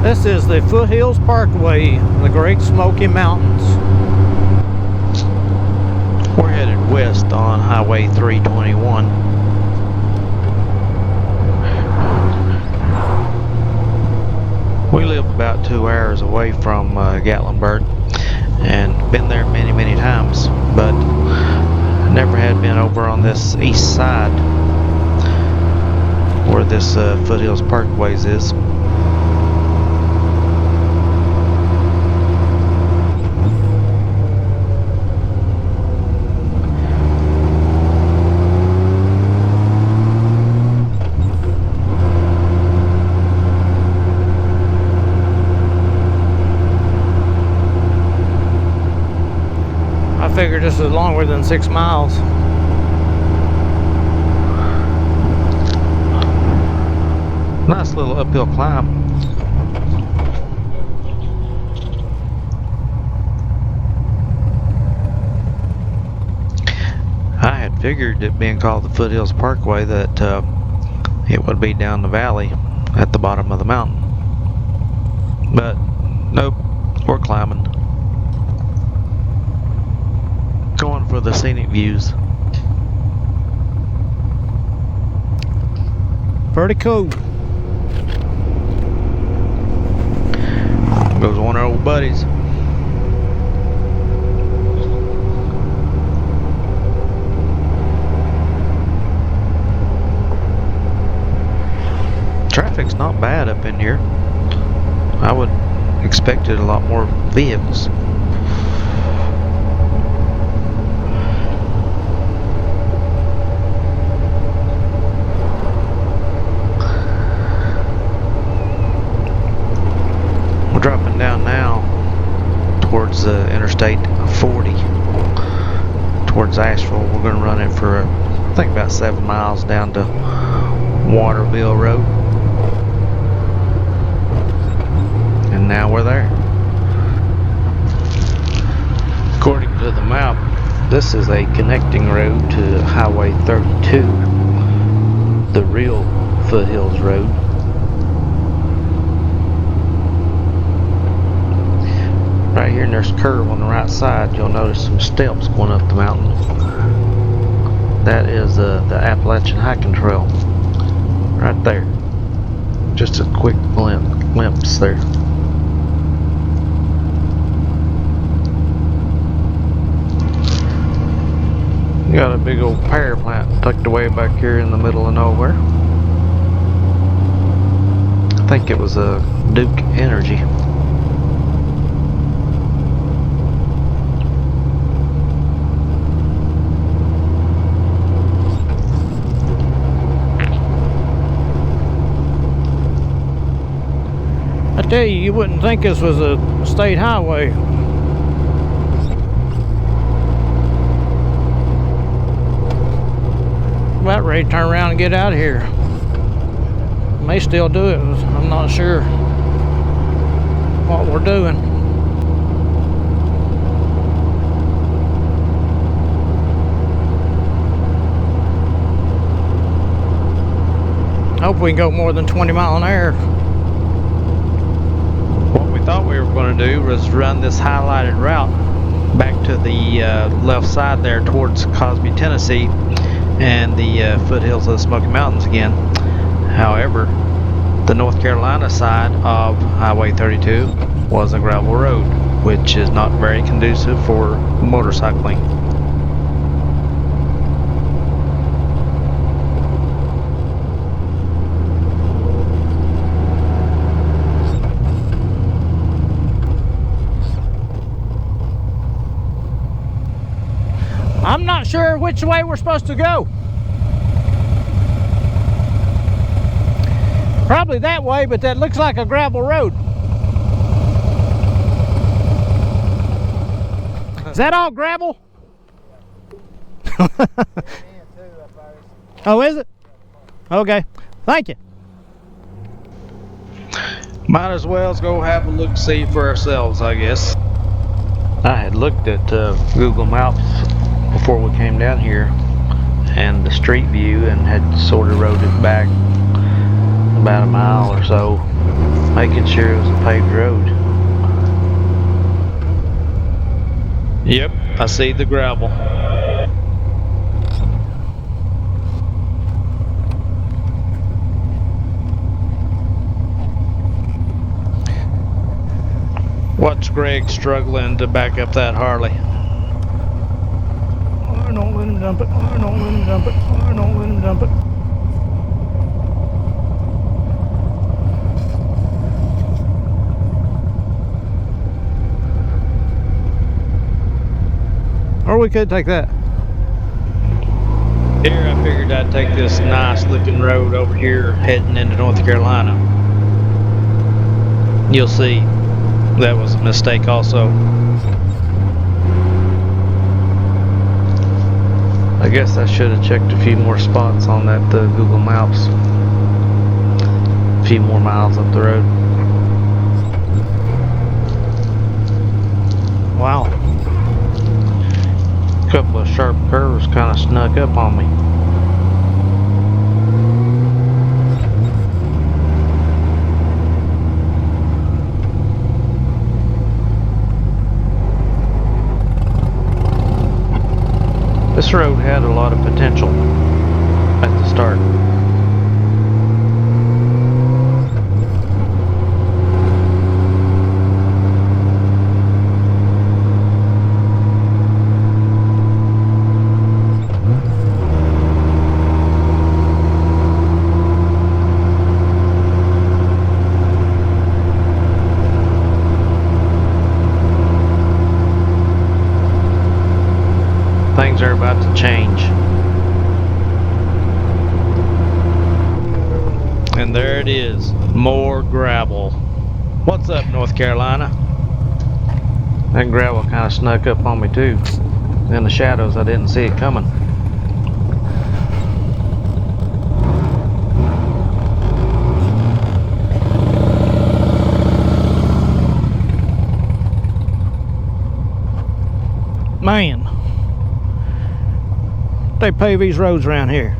This is the Foothills Parkway, the Great Smoky Mountains. We're headed west on Highway 321. We live about 2 hours away from Gatlinburg and been there many times, but never had been over on this east side where this Foothills Parkways is. I figured this is longer than 6 miles. Nice little uphill climb. I had figured it being called the Foothills Parkway that it would be down the valley at the bottom of the mountain. But nope, we're climbing. Going for the scenic views. Pretty cool. Goes one of our old buddies. Traffic's not bad up in here. I would expected a lot more vehicles. Dropping down now towards Interstate 40 towards Asheville. We're going to run it for I think about 7 miles down to Waterville Road, and now we're there. According to the map, this is a connecting road to Highway 32, the real Foothills Road. Right here, and there's a curve on the right side. You'll notice some steps going up the mountain. That is the Appalachian Hiking Trail. Right there. Just a quick glimpse there. You got a big old power plant tucked away back here in the middle of nowhere. I think it was a Duke Energy. I tell you, you wouldn't think this was a state highway. About ready to turn around and get out of here. May still do it. I'm not sure what we're doing. Hope we can go more than 20 miles an hour. Thought we were going to do was run this highlighted route back to the left side there towards Cosby, Tennessee, and the foothills of the Smoky Mountains again. However, the North Carolina side of Highway 32 was a gravel road, which is not very conducive for motorcycling. I'm not sure which way we're supposed to go. Probably that way, but that looks like a gravel road. Is that all gravel? Oh, is it? Okay. Thank you. Might as well go have a look-see for ourselves, I guess. I had looked at Google Maps before we came down here and the street view, and had sort of rode it back about a mile or so making sure it was a paved road. Yep, I see the gravel. What's Greg struggling to back up that Harley? Oh, don't let him dump it. Oh, don't let him dump it. Oh, don't let him dump it. Or we could take that. Here, I figured I'd take this nice looking road over here heading into North Carolina. You'll see that was a mistake also. I guess I should have checked a few more spots on that Google Maps. A few more miles up the road. Wow. A couple of sharp curves kind of snuck up on me. This road had a lot of potential at the start. Things are about to change. And there it is, more gravel. What's up, North Carolina? That gravel kind of snuck up on me too. In the shadows, I didn't see it coming. Man. They pave these roads around here.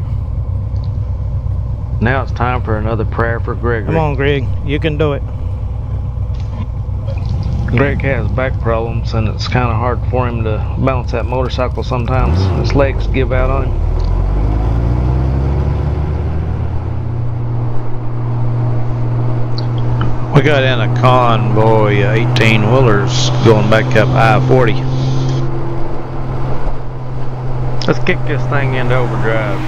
Now it's time for another prayer for Gregory. Come on, Greg. You can do it. Greg has back problems and it's kind of hard for him to balance that motorcycle sometimes. His legs give out on him. We got in a convoy 18-wheelers going back up I-40. Let's kick this thing into overdrive.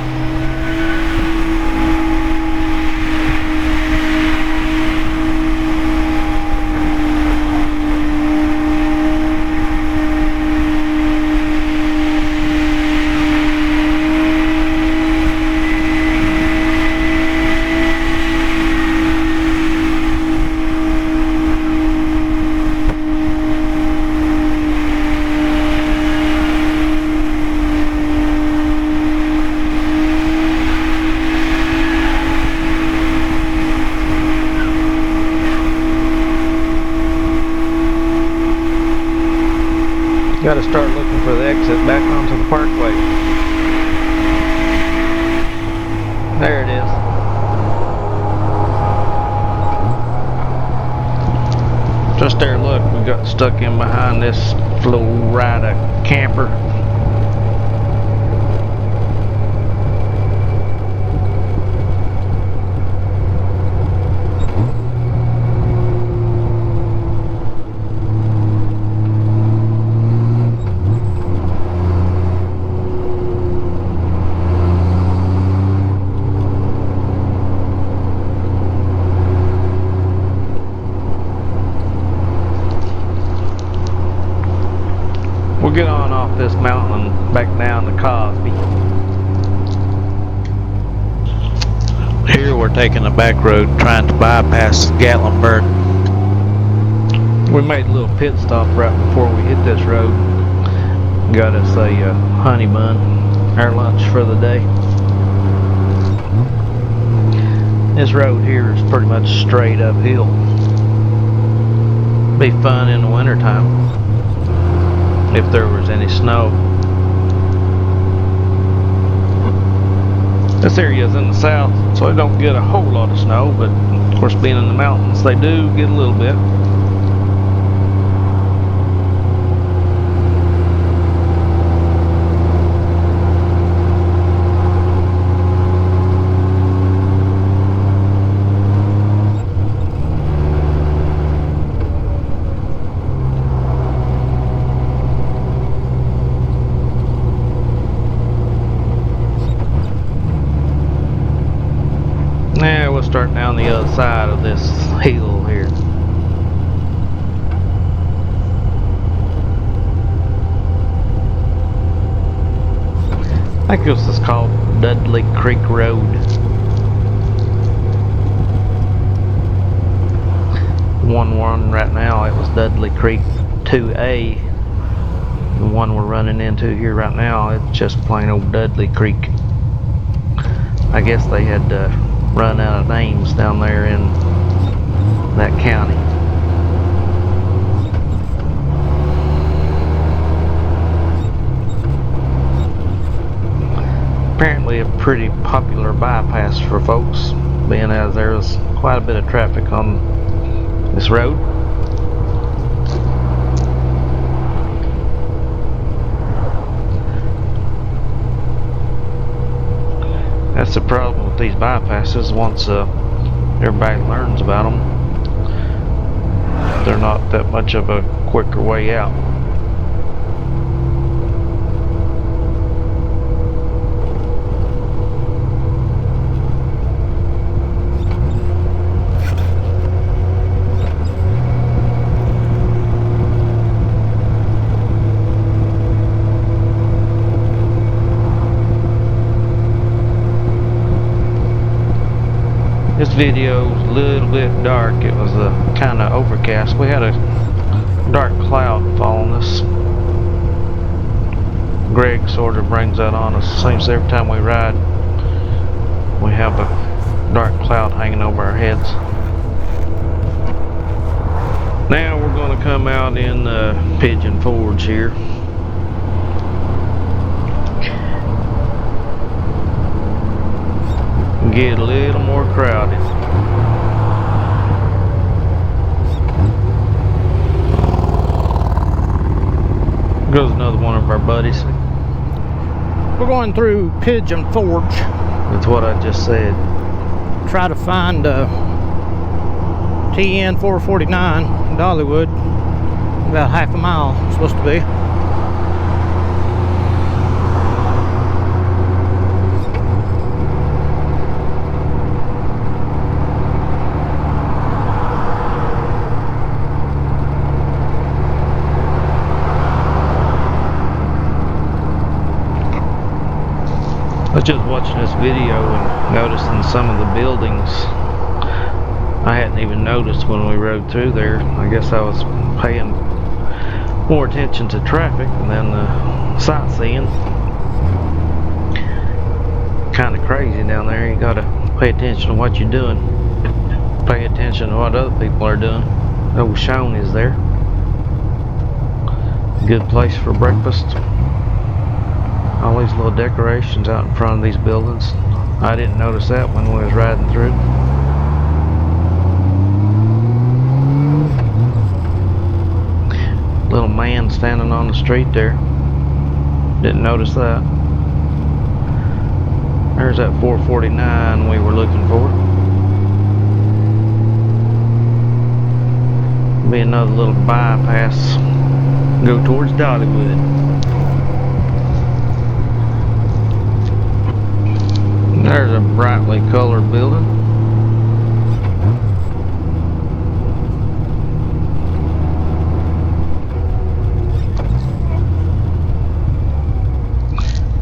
Got to start looking for the exit back onto the Parkway. There it is. Just there, look, we got stuck in behind this little ride of camper. We'll get on off this mountain and back down to Cosby. Here we're taking a back road trying to bypass Gatlinburg. We made a little pit stop right before we hit this road. Got us a honey bun, our lunch for the day. This road here is pretty much straight uphill. Be fun in the wintertime. If there was any snow. This area is in the south, so I don't get a whole lot of snow, but course, being in the mountains, they do get a little bit. Now we'll start down the other side of this hill here. I think this is called Dudley Creek Road. One we're on right now, it was Dudley Creek 2A. The one we're running into here right now, it's just plain old Dudley Creek. I guess they had run out of names down there in that county. Apparently a pretty popular bypass for folks, being as there was quite a bit of traffic on this road. That's the problem with these bypasses. Once everybody learns about them, they're not that much of a quicker way out. This video was a little bit dark. It was kind of overcast. We had a dark cloud following us. Greg sort of brings that on us. Seems every time we ride, we have a dark cloud hanging over our heads. Now we're going to come out in Pigeon Forge here. Get a little more crowded. Goes another one of our buddies. We're going through Pigeon Forge. That's what I just said. Try to find TN 449 in Dollywood. About half a mile, it's supposed to be. I was just watching this video and noticing some of the buildings I hadn't even noticed when we rode through there. I guess I was paying more attention to traffic than the sightseeing. Kind of crazy down there. You gotta pay attention to what you're doing. Pay attention to what other people are doing. Old Sean is there. Good place for breakfast. All these little decorations out in front of these buildings. I didn't notice that when we was riding through. Little man standing on the street there. Didn't notice that. There's that 449 we were looking for. Be another little bypass. Go towards Dollywood. There's a brightly colored building.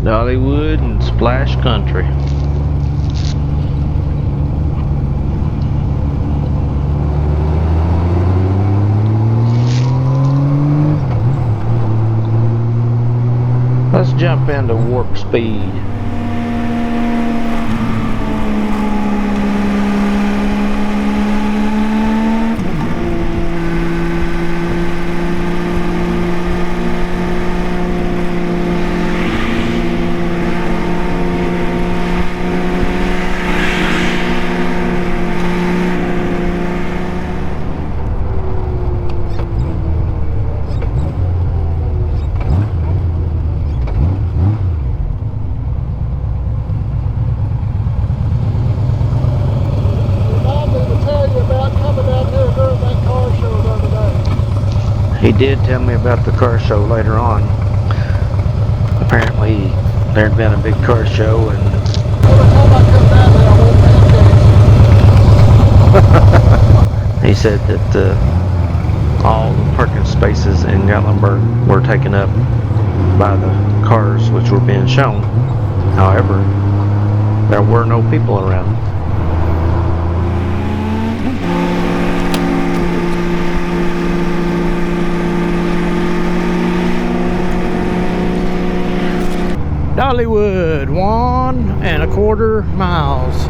Dollywood and Splash Country. Let's jump into warp speed. He did tell me about the car show later on. Apparently there had been a big car show and he said that all the parking spaces in Gatlinburg were taken up by the cars which were being shown. However, there were no people around. Dollywood, 1.25 miles.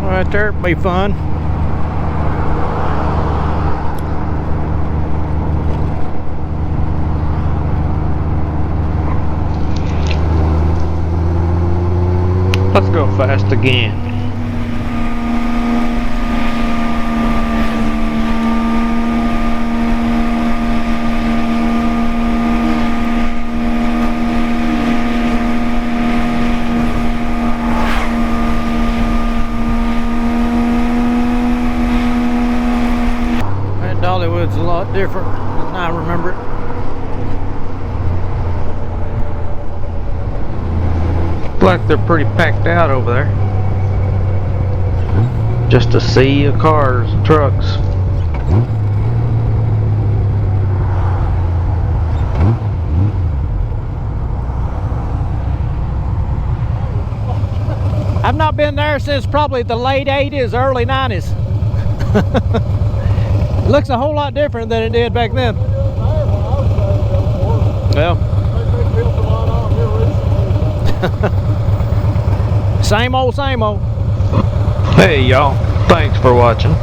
Right there, it'll be fun. Let's go fast again. That Dollywood's a lot different than I remember it. Like they're pretty packed out over there. Just a sea of cars and trucks. I've not been there since probably the late 80s, early 90s. It looks a whole lot different than it did back then. Well. Same old, same old. Hey y'all, thanks for watching.